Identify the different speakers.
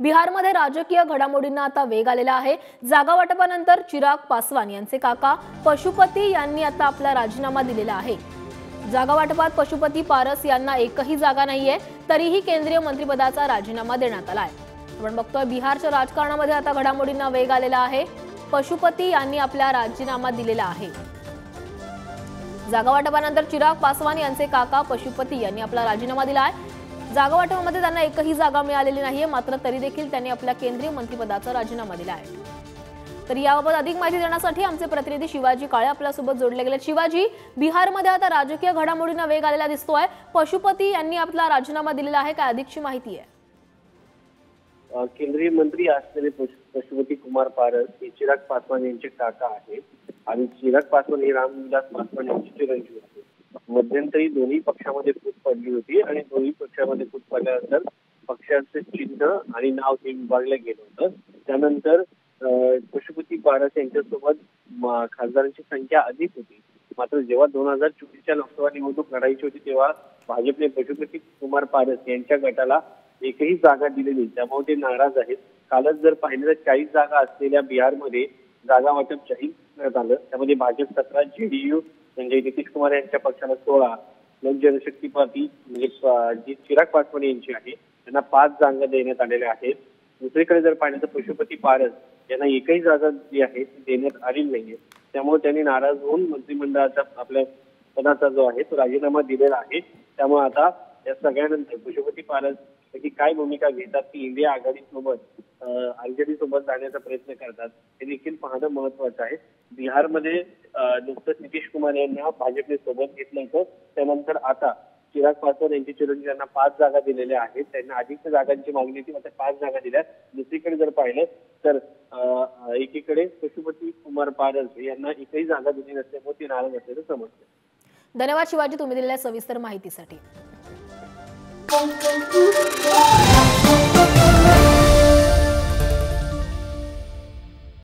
Speaker 1: बिहारमध्ये राजकीय घडामोडींना आता वेग आलेला आहे। जागा वाटपानंतर चिराग पासवान यांचे काका पशुपती यांनी आता आपला राजीनामा दिलेला आहे। जागा वाटपात पशुपती पारस यांना एकही जागा नाहीये, तरीही केंद्रीय मंत्रिपदाचा राजीनामा देण्यात आलाय। आपण बघतोय बिहारच्या राजकारणामध्ये आता घडामोडींना वेग आलेला आहे। पशुपती यांनी आपला राजीनामा दिलेला आहे। जागा वाटपानंतर चिराग पासवान यांचे काका पशुपती यांनी आपला राजीनामा दिलाय। जागा वाटपामध्ये त्यांना एकही जागा मिळालेली नाहीये, मात्र तरी देखील त्यांनी आपल्या केंद्रीय मंत्रिपदाचा राजीनामा दिला आहे। तर याबाबत अधिक माहिती देण्यासाठी आमचे प्रतिनिधी शिवाजी काळे आपल्यासोबत जोडले गेले। शिवाजी, बिहारमध्ये आता राजकीय घडामोडींना वेग आलेला दिसतोय। पशुपती यांनी आपला राजीनामा दिलेला आहे, काय अधिकची माहिती आहे?
Speaker 2: केंद्रीय मंत्री असलेले पशुपती कुमार पारस हे चिराग पासवान यांचे काका आहेत आणि चिराग पासवान हे रामविलास पासवान यांचे चिरंजीव आहेत। मध्यंतरी दोन्ही पक्षामध्ये फूट पडली होती आणि दोन्ही पक्षामध्ये फूट पडल्यानंतर पक्षाचे चिन्ह आणि नाव हे विभागलं गेलं होतं। त्यानंतर पशुपती पारस यांच्यासोबत खासदारांची संख्या अधिक होती, मात्र जेव्हा 2024च्या लोकसभा निवडणूक लढायची होती तेव्हा भाजपने पशुपती कुमार पारस यांच्या गटाला एकही जागा दिलेली, त्यामुळे ते नाराज आहेत। कालच जर पाहिलं तर 40 जागा असलेल्या बिहारमध्ये जागा वाटप जाहीर करण्यात आलं। त्यामध्ये भाजप 17, जेडीयू म्हणजे नितीश कुमार यांच्या पक्षाला 16, लोक जनशक्ती पार्टी म्हणजे जी चिराग पासवान यांची आहे त्यांना 5 जागा देण्यात आलेल्या आहेत। दुसरीकडे जर पाहिलं तर पशुपती पारस यांना एकही जागा जी आहे ती देण्यात आलेली नाहीये, त्यामुळे त्यांनी नाराज होऊन मंत्रिमंडळाचा आपल्या पदाचा जो आहे तो राजीनामा दिलेला आहे। त्यामुळे आता या सगळ्यानंतर पशुपती पारस ही काय भूमिका घेतात, ती इंडिया आघाडीसोबत आरजेडी सोबत जाण्याचा प्रयत्न करतात हे देखील पाहणं महत्वाचं आहे। बिहारमध्ये नुकतंच नितीश कुमार यांना भाजपने सोबत घेतलं होतं, त्यानंतर आता चिराग पासवान यांचे चिरंजीव यांना 5 जागा दिलेल्या आहेत। त्यांना अधिक जागांची मागणी होती, मात्र 5 जागा दिल्या। दुसरीकडे जर पाहिलं तर एकीकडे पशुपती कुमार पारस यांना एकही जागा दिली नसल्यामुळे ते नाराज असल्याचं समजतं।
Speaker 1: धन्यवाद शिवाजी, तुम्ही दिलेल्या सविस्तर माहितीसाठी।